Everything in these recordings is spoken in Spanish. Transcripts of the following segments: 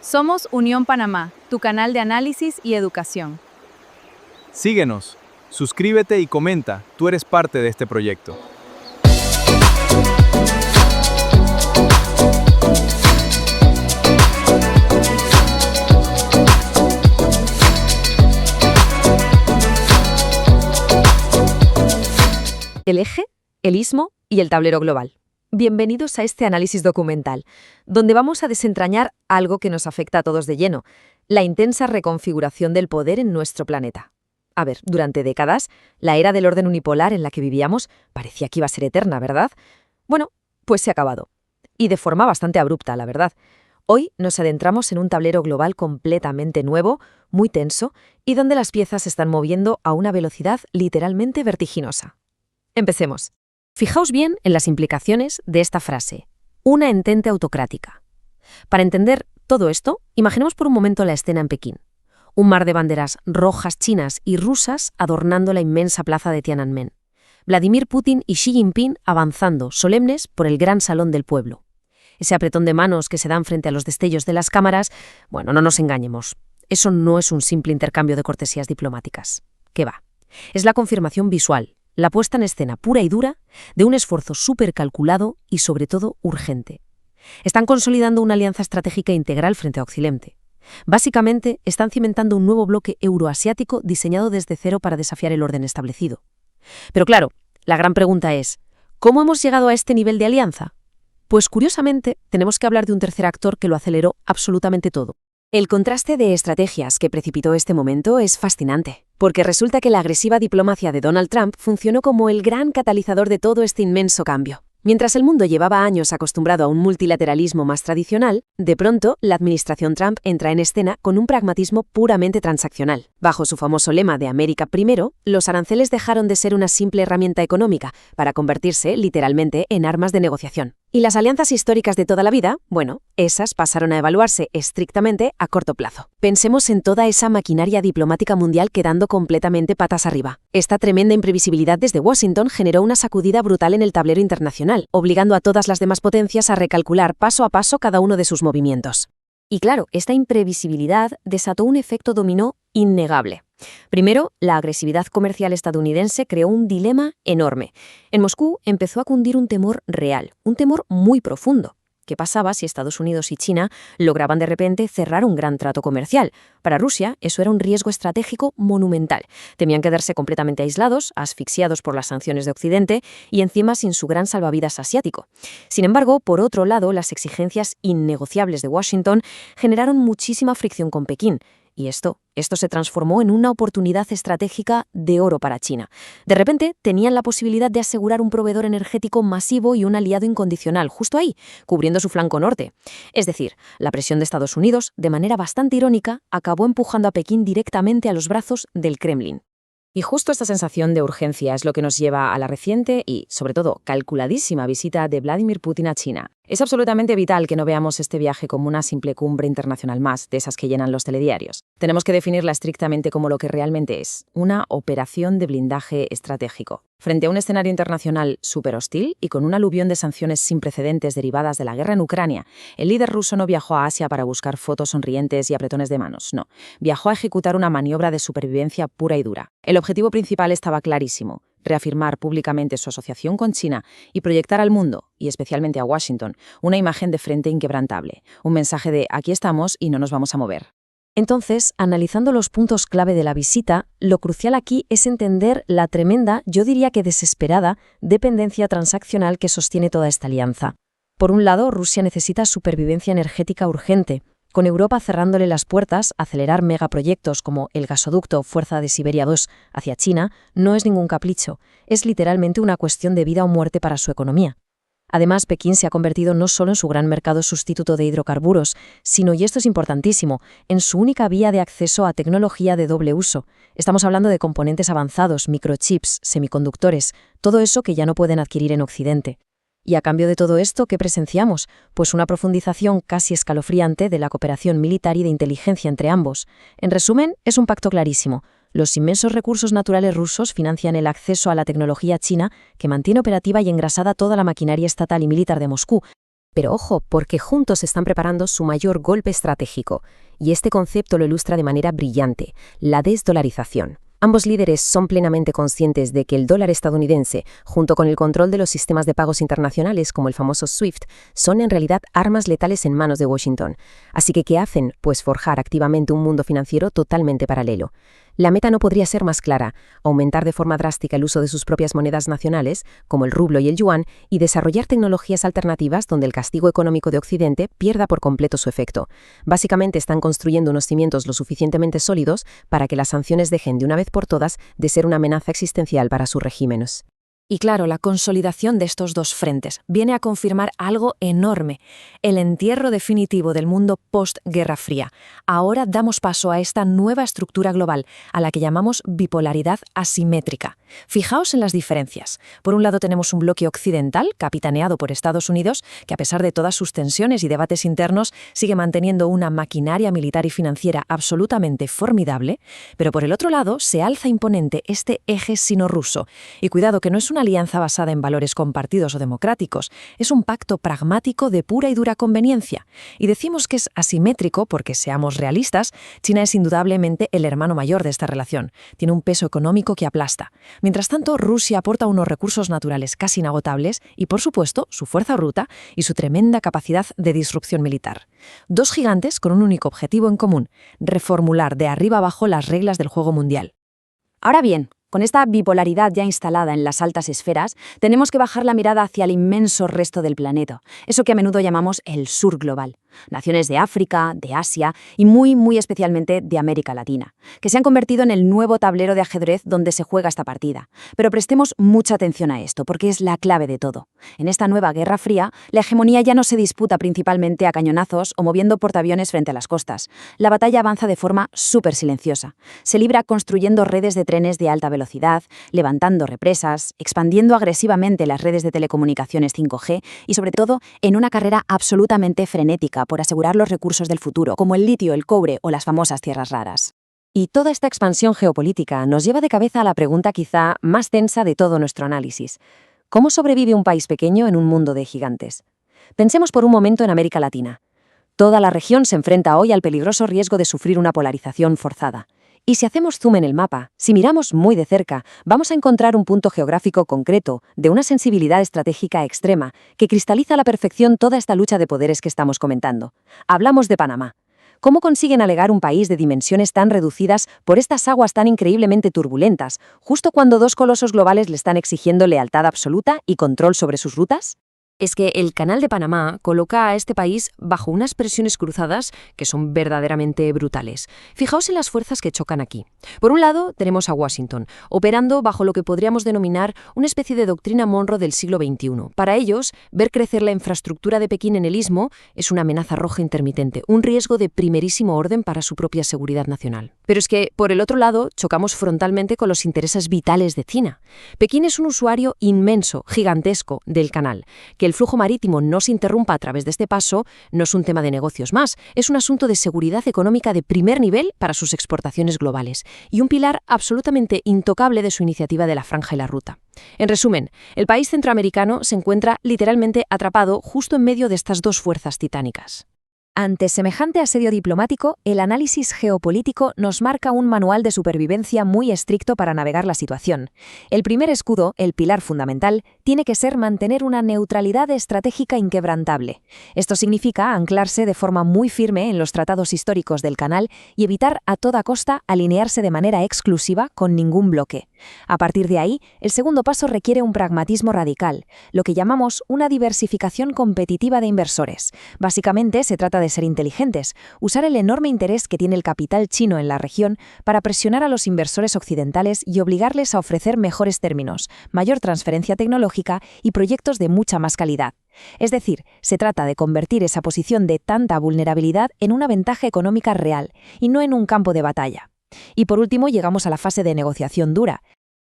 Somos Unión Panamá, tu canal de análisis y educación. Síguenos, suscríbete y comenta, tú eres parte de este proyecto. El eje, el istmo y el tablero global. Bienvenidos a este análisis documental, donde vamos a desentrañar algo que nos afecta a todos de lleno, la intensa reconfiguración del poder en nuestro planeta. A ver, durante décadas, la era del orden unipolar en la que vivíamos parecía que iba a ser eterna, ¿verdad? Bueno, pues se ha acabado. Y de forma bastante abrupta, la verdad. Hoy nos adentramos en un tablero global completamente nuevo, muy tenso, y donde las piezas se están moviendo a una velocidad literalmente vertiginosa. Empecemos. Fijaos bien en las implicaciones de esta frase, una entente autocrática. Para entender todo esto, imaginemos por un momento la escena en Pekín. Un mar de banderas rojas chinas y rusas adornando la inmensa plaza de Tiananmen. Vladimir Putin y Xi Jinping avanzando, solemnes, por el gran salón del pueblo. Ese apretón de manos que se dan frente a los destellos de las cámaras, bueno, no nos engañemos. Eso no es un simple intercambio de cortesías diplomáticas. ¿Qué va? Es la confirmación visual, la puesta en escena pura y dura de un esfuerzo súper calculado y, sobre todo, urgente. Están consolidando una alianza estratégica integral frente a Occidente. Básicamente, están cimentando un nuevo bloque euroasiático diseñado desde cero para desafiar el orden establecido. Pero claro, la gran pregunta es, ¿cómo hemos llegado a este nivel de alianza? Pues curiosamente, tenemos que hablar de un tercer actor que lo aceleró absolutamente todo. El contraste de estrategias que precipitó este momento es fascinante, porque resulta que la agresiva diplomacia de Donald Trump funcionó como el gran catalizador de todo este inmenso cambio. Mientras el mundo llevaba años acostumbrado a un multilateralismo más tradicional, de pronto la administración Trump entra en escena con un pragmatismo puramente transaccional. Bajo su famoso lema de América primero, los aranceles dejaron de ser una simple herramienta económica para convertirse, literalmente, en armas de negociación. Y las alianzas históricas de toda la vida, bueno, esas pasaron a evaluarse estrictamente a corto plazo. Pensemos en toda esa maquinaria diplomática mundial quedando completamente patas arriba. Esta tremenda imprevisibilidad desde Washington generó una sacudida brutal en el tablero internacional, obligando a todas las demás potencias a recalcular paso a paso cada uno de sus movimientos. Y claro, esta imprevisibilidad desató un efecto dominó innegable. Primero, la agresividad comercial estadounidense creó un dilema enorme. En Moscú empezó a cundir un temor real, un temor muy profundo. ¿Qué pasaba si Estados Unidos y China lograban de repente cerrar un gran trato comercial? Para Rusia, eso era un riesgo estratégico monumental. Temían quedarse completamente aislados, asfixiados por las sanciones de Occidente y encima sin su gran salvavidas asiático. Sin embargo, por otro lado, las exigencias innegociables de Washington generaron muchísima fricción con Pekín. Y esto se transformó en una oportunidad estratégica de oro para China. De repente, tenían la posibilidad de asegurar un proveedor energético masivo y un aliado incondicional, justo ahí, cubriendo su flanco norte. Es decir, la presión de Estados Unidos, de manera bastante irónica, acabó empujando a Pekín directamente a los brazos del Kremlin. Y justo esta sensación de urgencia es lo que nos lleva a la reciente y, sobre todo, calculadísima visita de Vladimir Putin a China. Es absolutamente vital que no veamos este viaje como una simple cumbre internacional más, de esas que llenan los telediarios. Tenemos que definirla estrictamente como lo que realmente es, una operación de blindaje estratégico. Frente a un escenario internacional súper hostil y con un aluvión de sanciones sin precedentes derivadas de la guerra en Ucrania, el líder ruso no viajó a Asia para buscar fotos sonrientes y apretones de manos, no. Viajó a ejecutar una maniobra de supervivencia pura y dura. El objetivo principal estaba clarísimo: reafirmar públicamente su asociación con China y proyectar al mundo, y especialmente a Washington, una imagen de frente inquebrantable, un mensaje de aquí estamos y no nos vamos a mover. Entonces, analizando los puntos clave de la visita, lo crucial aquí es entender la tremenda, yo diría que desesperada, dependencia transaccional que sostiene toda esta alianza. Por un lado, Rusia necesita supervivencia energética urgente. Con Europa cerrándole las puertas, acelerar megaproyectos como el gasoducto Fuerza de Siberia 2 hacia China no es ningún capricho, es literalmente una cuestión de vida o muerte para su economía. Además, Pekín se ha convertido no solo en su gran mercado sustituto de hidrocarburos, sino, y esto es importantísimo, en su única vía de acceso a tecnología de doble uso. Estamos hablando de componentes avanzados, microchips, semiconductores, todo eso que ya no pueden adquirir en Occidente. Y a cambio de todo esto, ¿qué presenciamos? Pues una profundización casi escalofriante de la cooperación militar y de inteligencia entre ambos. En resumen, es un pacto clarísimo. Los inmensos recursos naturales rusos financian el acceso a la tecnología china que mantiene operativa y engrasada toda la maquinaria estatal y militar de Moscú, Pero ojo, porque juntos están preparando su mayor golpe estratégico, y este concepto lo ilustra de manera brillante: la desdolarización. Ambos líderes son plenamente conscientes de que el dólar estadounidense, junto con el control de los sistemas de pagos internacionales como el famoso SWIFT, son en realidad armas letales en manos de Washington. Así que, ¿qué hacen? Pues forjar activamente un mundo financiero totalmente paralelo. La meta no podría ser más clara: aumentar de forma drástica el uso de sus propias monedas nacionales, como el rublo y el yuan, y desarrollar tecnologías alternativas donde el castigo económico de Occidente pierda por completo su efecto. Básicamente están construyendo unos cimientos lo suficientemente sólidos para que las sanciones dejen de una vez por todas de ser una amenaza existencial para sus regímenes. Y claro, la consolidación de estos dos frentes viene a confirmar algo enorme: el entierro definitivo del mundo post-Guerra Fría. Ahora damos paso a esta nueva estructura global, a la que llamamos bipolaridad asimétrica. Fijaos en las diferencias. Por un lado tenemos un bloque occidental, capitaneado por Estados Unidos, que a pesar de todas sus tensiones y debates internos, sigue manteniendo una maquinaria militar y financiera absolutamente formidable, pero por el otro lado se alza imponente este eje sino-ruso. Y cuidado, que no es una alianza basada en valores compartidos o democráticos, es un pacto pragmático de pura y dura conveniencia. Y decimos que es asimétrico porque, seamos realistas, China es indudablemente el hermano mayor de esta relación. Tiene un peso económico que aplasta. Mientras tanto, Rusia aporta unos recursos naturales casi inagotables y, por supuesto, su fuerza bruta y su tremenda capacidad de disrupción militar. Dos gigantes con un único objetivo en común: reformular de arriba abajo las reglas del juego mundial. Ahora bien, con esta bipolaridad ya instalada en las altas esferas, tenemos que bajar la mirada hacia el inmenso resto del planeta, eso que a menudo llamamos el sur global. Naciones de África, de Asia y muy especialmente de América Latina, que se han convertido en el nuevo tablero de ajedrez donde se juega esta partida. Pero prestemos mucha atención a esto, porque es la clave de todo. En esta nueva Guerra Fría, la hegemonía ya no se disputa principalmente a cañonazos o moviendo portaaviones frente a las costas. La batalla avanza de forma súper silenciosa. Se libra construyendo redes de trenes de alta velocidad, levantando represas, expandiendo agresivamente las redes de telecomunicaciones 5G y, sobre todo, en una carrera absolutamente frenética por asegurar los recursos del futuro, como el litio, el cobre o las famosas tierras raras. Y toda esta expansión geopolítica nos lleva de cabeza a la pregunta quizá más tensa de todo nuestro análisis: ¿cómo sobrevive un país pequeño en un mundo de gigantes? Pensemos por un momento en América Latina. Toda la región se enfrenta hoy al peligroso riesgo de sufrir una polarización forzada. Y si hacemos zoom en el mapa, si miramos muy de cerca, vamos a encontrar un punto geográfico concreto, de una sensibilidad estratégica extrema, que cristaliza a la perfección toda esta lucha de poderes que estamos comentando. Hablamos de Panamá. ¿Cómo consigue navegar un país de dimensiones tan reducidas por estas aguas tan increíblemente turbulentas, justo cuando dos colosos globales le están exigiendo lealtad absoluta y control sobre sus rutas? Es que el Canal de Panamá coloca a este país bajo unas presiones cruzadas que son verdaderamente brutales. Fijaos en las fuerzas que chocan aquí. Por un lado, tenemos a Washington, operando bajo lo que podríamos denominar una especie de doctrina Monroe del siglo XXI. Para ellos, ver crecer la infraestructura de Pekín en el Istmo es una amenaza roja intermitente, un riesgo de primerísimo orden para su propia seguridad nacional. Pero es que, por el otro lado, chocamos frontalmente con los intereses vitales de China. Pekín es un usuario inmenso, gigantesco, del canal. Que el flujo marítimo no se interrumpa a través de este paso no es un tema de negocios más, es un asunto de seguridad económica de primer nivel para sus exportaciones globales y un pilar absolutamente intocable de su iniciativa de la Franja y la Ruta. En resumen, el país centroamericano se encuentra literalmente atrapado justo en medio de estas dos fuerzas titánicas. Ante semejante asedio diplomático, el análisis geopolítico nos marca un manual de supervivencia muy estricto para navegar la situación. El primer escudo, el pilar fundamental, tiene que ser mantener una neutralidad estratégica inquebrantable. Esto significa anclarse de forma muy firme en los tratados históricos del canal y evitar a toda costa alinearse de manera exclusiva con ningún bloque. A partir de ahí, el segundo paso requiere un pragmatismo radical, lo que llamamos una diversificación competitiva de inversores. Básicamente, se trata de ser inteligentes, usar el enorme interés que tiene el capital chino en la región para presionar a los inversores occidentales y obligarles a ofrecer mejores términos, mayor transferencia tecnológica y proyectos de mucha más calidad. Es decir, se trata de convertir esa posición de tanta vulnerabilidad en una ventaja económica real y no en un campo de batalla. Y por último llegamos a la fase de negociación dura.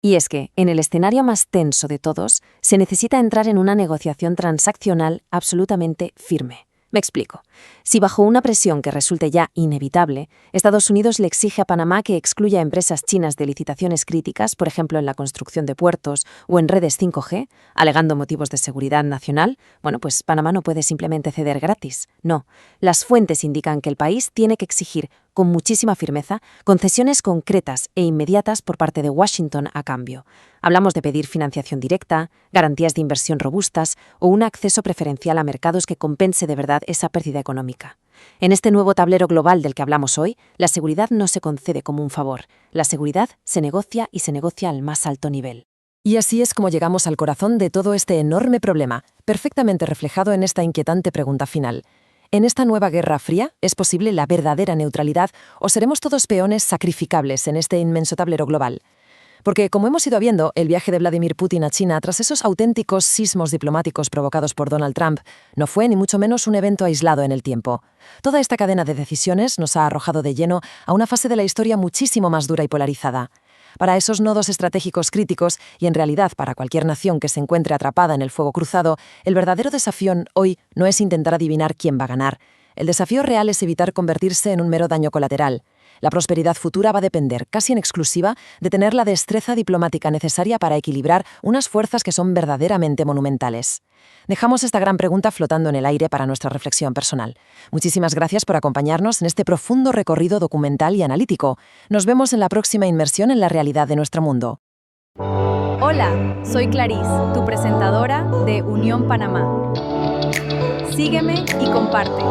Y es que, en el escenario más tenso de todos, se necesita entrar en una negociación transaccional absolutamente firme. Me explico. Si bajo una presión que resulte ya inevitable, Estados Unidos le exige a Panamá que excluya a empresas chinas de licitaciones críticas, por ejemplo en la construcción de puertos o en redes 5G, alegando motivos de seguridad nacional, bueno, pues Panamá no puede simplemente ceder gratis. No, las fuentes indican que el país tiene que exigir con muchísima firmeza concesiones concretas e inmediatas por parte de Washington a cambio. Hablamos de pedir financiación directa, garantías de inversión robustas o un acceso preferencial a mercados que compense de verdad esa pérdida económica. En este nuevo tablero global del que hablamos hoy, la seguridad no se concede como un favor. La seguridad se negocia y se negocia al más alto nivel. Y así es como llegamos al corazón de todo este enorme problema, perfectamente reflejado en esta inquietante pregunta final. ¿En esta nueva Guerra Fría es posible la verdadera neutralidad o seremos todos peones sacrificables en este inmenso tablero global? Porque, como hemos ido viendo, el viaje de Vladimir Putin a China tras esos auténticos sismos diplomáticos provocados por Donald Trump no fue ni mucho menos un evento aislado en el tiempo. Toda esta cadena de decisiones nos ha arrojado de lleno a una fase de la historia muchísimo más dura y polarizada. Para esos nodos estratégicos críticos, y en realidad para cualquier nación que se encuentre atrapada en el fuego cruzado, el verdadero desafío hoy no es intentar adivinar quién va a ganar. El desafío real es evitar convertirse en un mero daño colateral. La prosperidad futura va a depender, casi en exclusiva, de tener la destreza diplomática necesaria para equilibrar unas fuerzas que son verdaderamente monumentales. Dejamos esta gran pregunta flotando en el aire para nuestra reflexión personal. Muchísimas gracias por acompañarnos en este profundo recorrido documental y analítico. Nos vemos en la próxima inmersión en la realidad de nuestro mundo. Hola, soy Clarice, tu presentadora de Unión Panamá. Sígueme y comparte.